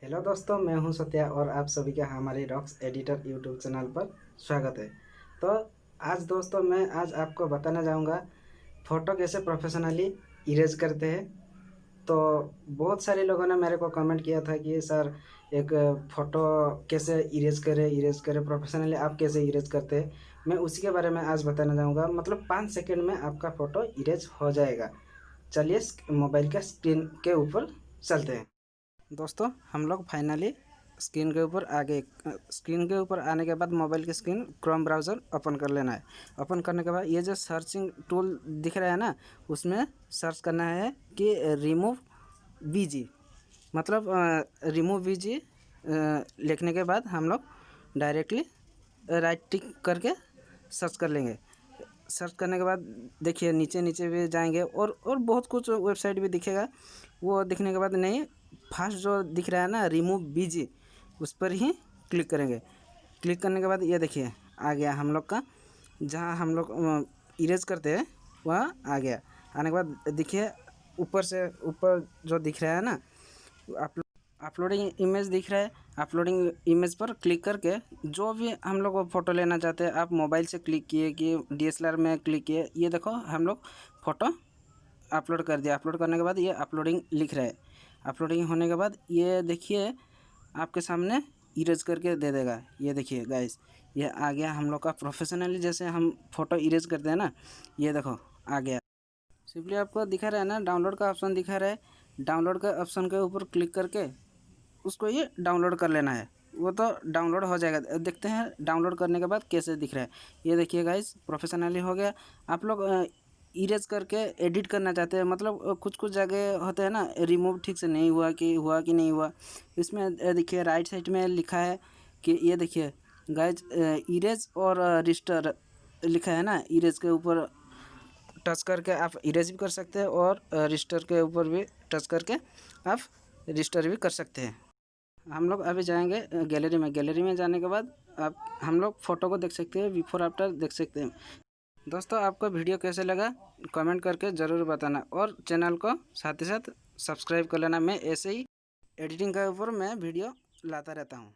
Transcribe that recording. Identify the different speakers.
Speaker 1: Hello दोस्तों, मैं हूं सत्या और आप सभी का हमारे रॉक्स एडिटर यूट्यूब चैनल पर स्वागत है। तो आज दोस्तों मैं आपको बताना चाहूँगा फ़ोटो कैसे प्रोफेशनली इरेज करते हैं। तो बहुत सारे लोगों ने मेरे को कमेंट किया था कि सर एक फ़ोटो कैसे इरेज करें प्रोफेशनली, आप कैसे इरेज करते हैं। मैं उसी के बारे में आज बताना चाहूँगा। मतलब 5 सेकंड में आपका फ़ोटो इरेज हो जाएगा। चलिए मोबाइल का स्क्रीन के ऊपर चलते हैं। दोस्तों हम लोग फाइनली स्क्रीन के ऊपर आ गए। स्क्रीन के ऊपर आने के बाद मोबाइल की स्क्रीन क्रोम ब्राउज़र ओपन कर लेना है। ओपन करने के बाद ये जो सर्चिंग टूल दिख रहा है ना, उसमें सर्च करना है कि रिमूव वीजी। मतलब रिमूव वीजी लिखने के बाद हम लोग डायरेक्टली राइट टिक करके सर्च कर लेंगे। सर्च करने के बाद देखिए नीचे नीचे भी जाएंगे और बहुत कुछ वेबसाइट भी दिखेगा। वो दिखने के बाद नहीं, फर्स्ट जो दिख रहा है ना रिमूव बीजी, उस पर ही क्लिक करेंगे। क्लिक करने के बाद ये देखिए आ गया हम लोग का, जहाँ हम लोग इरेज करते हैं वहाँ आ गया। आने के बाद देखिए ऊपर से ऊपर जो दिख रहा है ना अपलोडिंग इमेज दिख रहा है। अपलोडिंग इमेज पर क्लिक करके जो भी हम लोग फ़ोटो लेना चाहते हैं, आप मोबाइल से क्लिक किए कि डीएसएलआर में क्लिक किए, ये देखो हम लोग फ़ोटो अपलोड कर दिया। अपलोड करने के बाद ये अपलोडिंग लिख रहा है। अपलोडिंग होने के बाद ये देखिए आपके सामने इरेज करके दे देगा। ये देखिए गाइस, ये आ गया हम लोग का प्रोफेशनली जैसे हम फ़ोटो इरेज करते हैं ना, ये देखो आ गया। सिंपली आपको दिखा रहा है ना, डाउनलोड का ऑप्शन दिखा रहा है। डाउनलोड का ऑप्शन के ऊपर क्लिक करके उसको ये डाउनलोड कर लेना है। वो तो डाउनलोड हो जाएगा। देखते हैं डाउनलोड करने के बाद कैसे दिख रहा है। ये देखिए गाइस प्रोफेशनली हो गया। आप लोग इरेज करके एडिट करना चाहते हैं, मतलब कुछ कुछ जगह होते हैं ना रिमूव ठीक से नहीं हुआ कि नहीं हुआ। इसमें देखिए राइट साइड में लिखा है कि ये देखिए गाइस इरेज और रिस्टर लिखा है ना। इरेज के ऊपर टच करके आप इरेज भी कर सकते हैं और रिस्टर के ऊपर भी टच करके आप रिस्टर भी कर सकते हैं। हम लोग अभी जाएंगे गैलरी में जाने के बाद आप हम लोग फ़ोटो को देख सकते हैं, बिफोर आफ्टर देख सकते हैं। दोस्तों आपको वीडियो कैसे लगा कमेंट करके ज़रूर बताना और चैनल को साथ ही साथ सब्सक्राइब कर लेना। मैं ऐसे ही एडिटिंग के ऊपर मैं वीडियो लाता रहता हूँ।